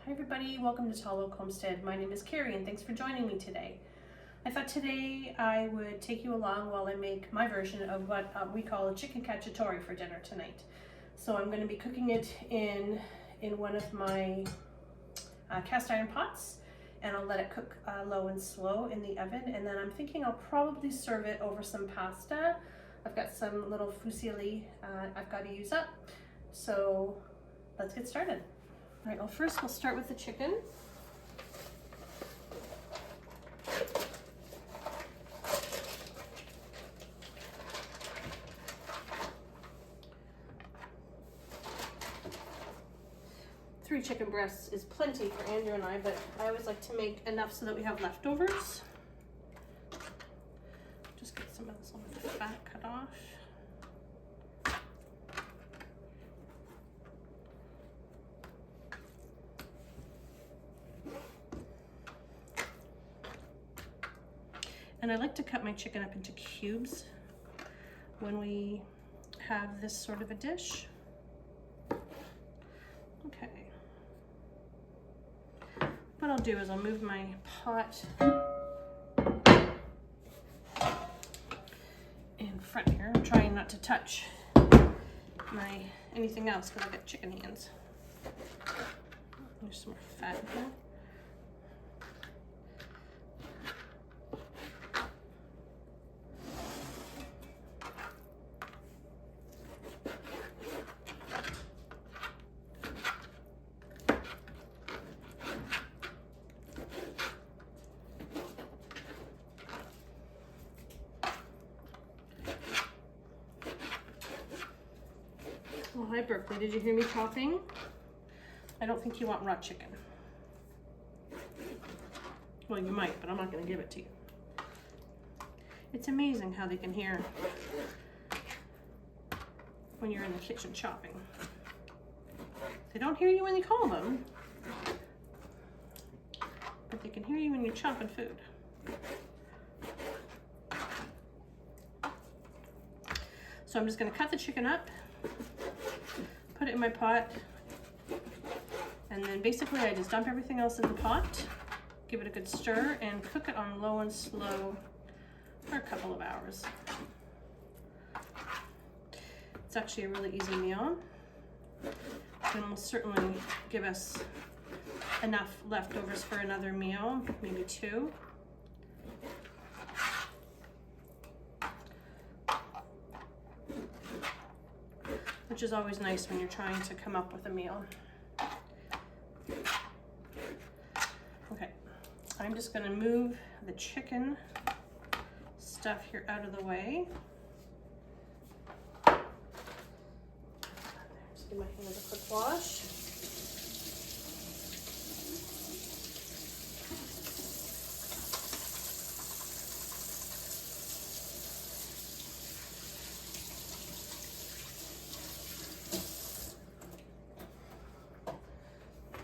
Hi everybody, welcome to Tall Oak Homestead. My name is Carrie and thanks for joining me today. I thought today I would take you along while I make my version of what we call a chicken cacciatore for dinner tonight. So I'm going to be cooking it in one of my cast iron pots, and I'll let it cook low and slow in the oven, and then I'm thinking I'll probably serve it over some pasta. I've got some little fusilli I've got to use up, so let's get started. All right, well first we'll start with the chicken. Three chicken breasts is plenty for Andrew and I, but I always like to make enough so that we have leftovers. Just get some of this little fat cut off. And I like to cut my chicken up into cubes when we have this sort of a dish. Okay. What I'll do is I'll move my pot in front here. I'm trying not to touch anything else because I've got chicken hands. There's some more fat in here. Oh, hi Berkeley, did you hear me chopping? I don't think you want raw chicken. Well, you might, but I'm not going to give it to you. It's amazing how they can hear when you're in the kitchen chopping. They don't hear you when you call them, but they can hear you when you're chopping food. So I'm just going to cut the chicken up, put it in my pot, and then basically I just dump everything else in the pot, give it a good stir, and cook it on low and slow for a couple of hours. It's actually a really easy meal, and will certainly give us enough leftovers for another meal, maybe two. Which is always nice when you're trying to come up with a meal. Okay, I'm just gonna move the chicken stuff here out of the way. Just give my hands a quick wash.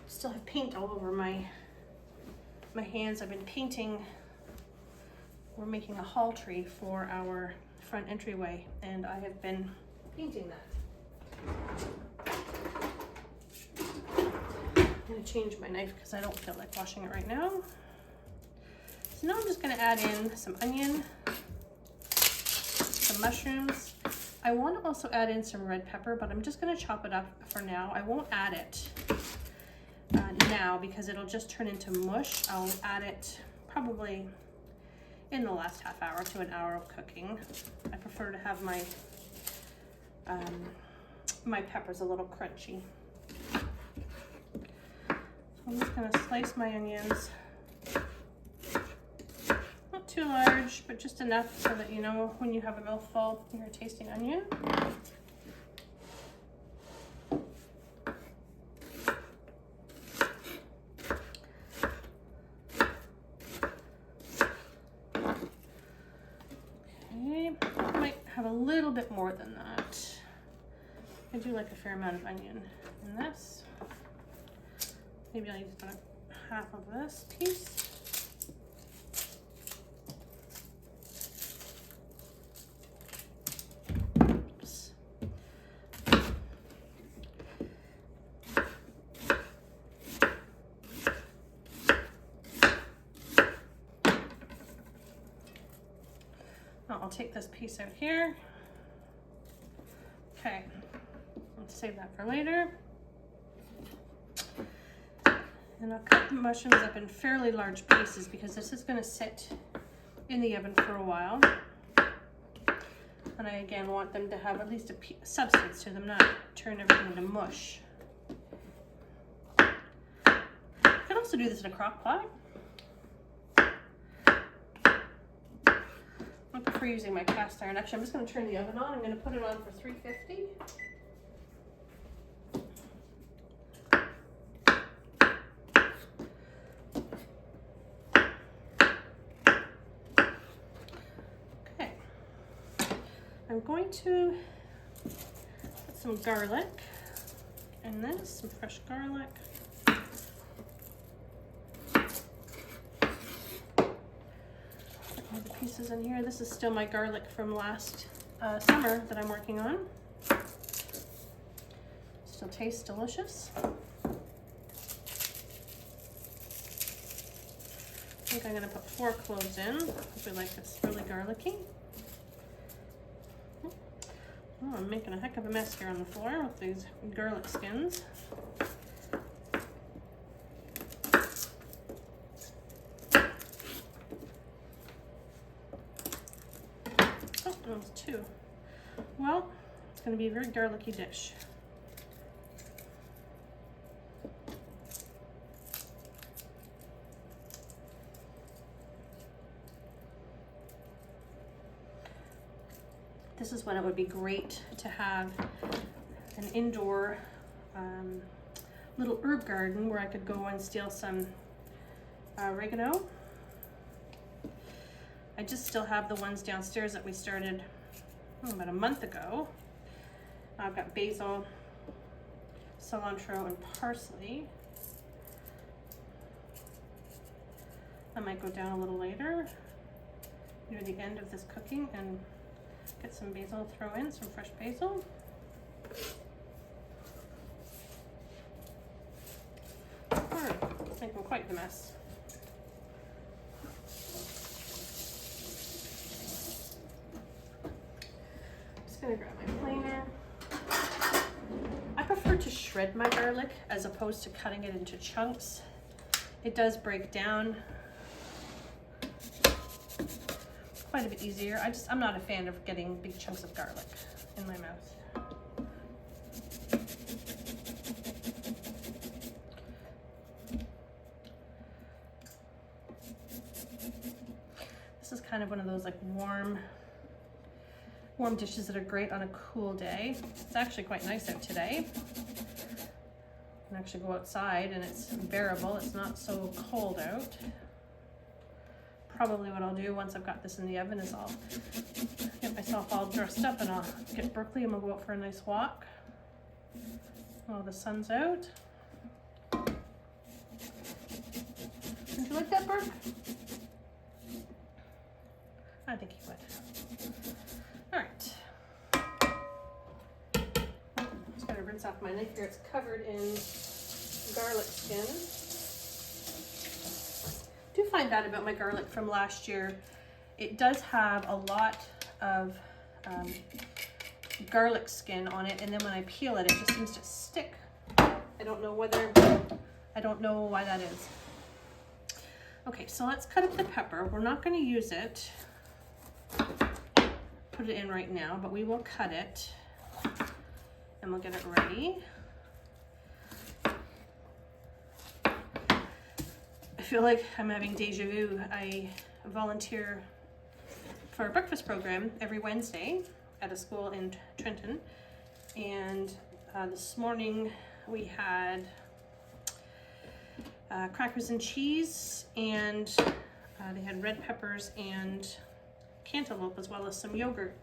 Still have paint all over my hands. I've been painting. We're making a hall tree for our front entryway, and I have been painting that. I'm gonna change my knife because I don't feel like washing it right now. So now I'm just gonna add in some onion, some mushrooms. I want to also add in some red pepper, but I'm just gonna chop it up for now. I won't add it now because it'll just turn into mush. I'll add it probably in the last half hour to an hour of cooking. I prefer to have my my peppers a little crunchy. So I'm just gonna slice my onions, not too large, but just enough so that you know when you have a mouthful you're tasting onion. Have a little bit more than that. I do like a fair amount of onion in this. Maybe I'll use about half of this piece. Oops. take this piece out here. Okay, let's save that for later. And I'll cut the mushrooms up in fairly large pieces because this is going to sit in the oven for a while. And I again want them to have at least a substance to them, not turn everything into mush. You can also do this in a crock pot. I prefer using my cast iron. Actually, I'm just going to turn the oven on. I'm going to put it on for 350. I'm going to put some garlic in this, some fresh garlic. Put all the pieces in here. This is still my garlic from last summer that I'm working on. Still tastes delicious. I think I'm going to put 4 cloves in because we like this really garlicky. Oh, I'm making a heck of a mess here on the floor with these garlic skins. Oh, that was 2. Well, it's going to be a very garlicky dish. This is when it would be great to have an indoor little herb garden where I could go and steal some oregano. I just still have the ones downstairs that we started about a month ago. I've got basil, cilantro, and parsley. I might go down a little later near the end of this cooking and get some basil, throw in some fresh basil. Alright, making quite the mess. Just gonna grab my planer. I prefer to shred my garlic as opposed to cutting it into chunks. It does break down quite a bit easier. I'm not a fan of getting big chunks of garlic in my mouth. This is kind of one of those like warm dishes that are great on a cool day. It's actually quite nice out today. I can actually go outside and it's bearable. It's not so cold out. Probably what I'll do once I've got this in the oven is I'll get myself all dressed up and I'll get Berkeley and we'll go out for a nice walk while the sun's out. Would you like that, Burke? I think he would. All right. Just gotta rinse off my knife here. It's covered in garlic skin. I do find that about my garlic from last year. It does have a lot of garlic skin on it, and then when I peel it, it just seems to stick. I don't know why that is. Okay, so let's cut up the pepper. We're not going to use it, put it in right now, but we will cut it and we'll get it ready. I feel like I'm having deja vu. I volunteer for a breakfast program every Wednesday at a school in Trenton, and this morning we had crackers and cheese, and they had red peppers and cantaloupe as well as some yogurt.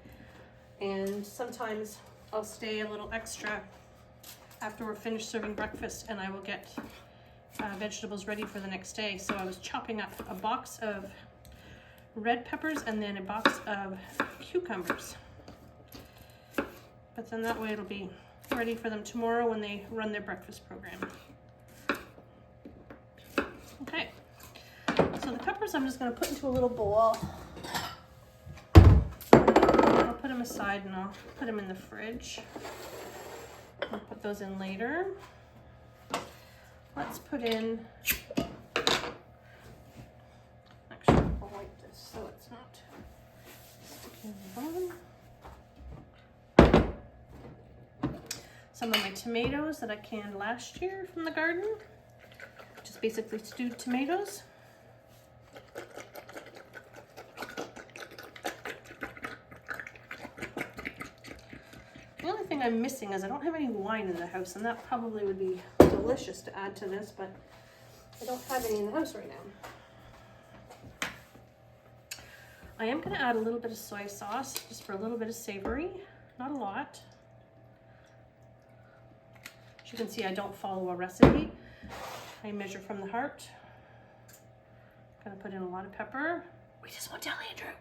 And sometimes I'll stay a little extra after we're finished serving breakfast and I will get vegetables ready for the next day. So I was chopping up a box of red peppers and then a box of cucumbers. But then that way it'll be ready for them tomorrow when they run their breakfast program. Okay, so the peppers I'm just going to put into a little bowl. I'm put them aside and I'll put them in the fridge. I'll put those in later. Let's put in, actually I'll wipe this so it's not sticking on. Some of my tomatoes that I canned last year from the garden, just basically stewed tomatoes. The only thing I'm missing is I don't have any wine in the house, and that probably would be delicious to add to this, but I don't have any in the house right now. I am going to add a little bit of soy sauce just for a little bit of savory, not a lot. As you can see, I don't follow a recipe. I measure from the heart. Gonna put in a lot of pepper. We just won't tell Andrew.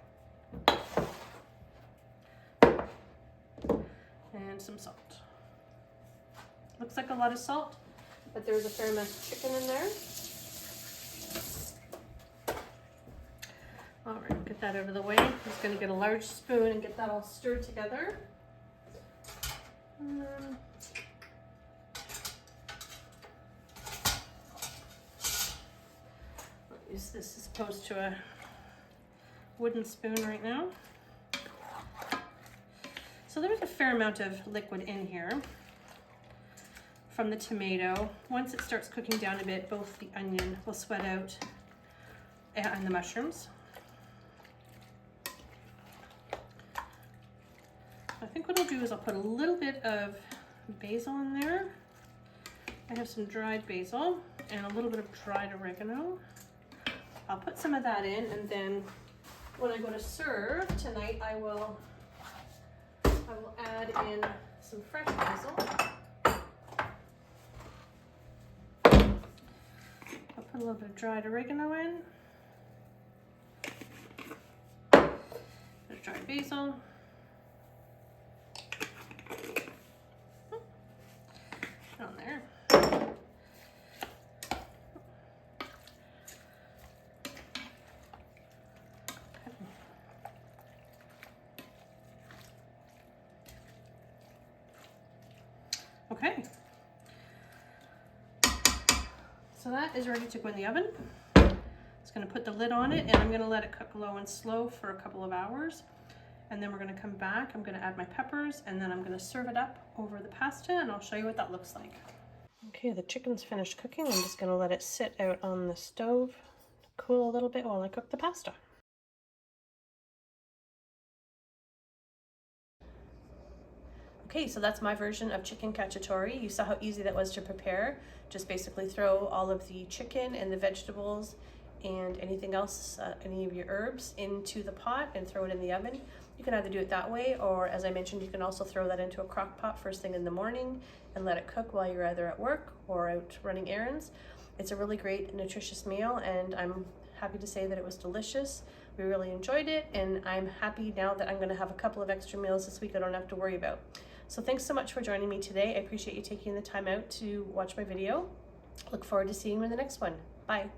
And some salt. Looks like a lot of salt, but there's a fair amount of chicken in there. All right, get that out of the way. I'm just gonna get a large spoon and get that all stirred together. I'll use this as opposed to a wooden spoon right now. So there's a fair amount of liquid in here from the tomato. Once it starts cooking down a bit, both the onion will sweat out and the mushrooms. I think what I'll do is I'll put a little bit of basil in there. I have some dried basil and a little bit of dried oregano. I'll put some of that in, and then when I go to serve tonight, I will add in some fresh basil. I'll put a little bit of dried oregano in. There's dried basil. On there. Okay. So that is ready to go in the oven. Just going to put the lid on it, and I'm going to let it cook low and slow for a couple of hours. And then we're going to come back. I'm going to add my peppers, and then I'm going to serve it up over the pasta, and I'll show you what that looks like. Okay, the chicken's finished cooking. I'm just going to let it sit out on the stove to cool a little bit while I cook the pasta. Okay, so that's my version of chicken cacciatore. You saw how easy that was to prepare. Just basically throw all of the chicken and the vegetables and anything else, any of your herbs, into the pot and throw it in the oven. You can either do it that way, or as I mentioned, you can also throw that into a crock pot first thing in the morning and let it cook while you're either at work or out running errands. It's a really great, nutritious meal, and I'm happy to say that it was delicious. We really enjoyed it, and I'm happy now that I'm gonna have a couple of extra meals this week I don't have to worry about. So thanks so much for joining me today. I appreciate you taking the time out to watch my video. Look forward to seeing you in the next one. Bye.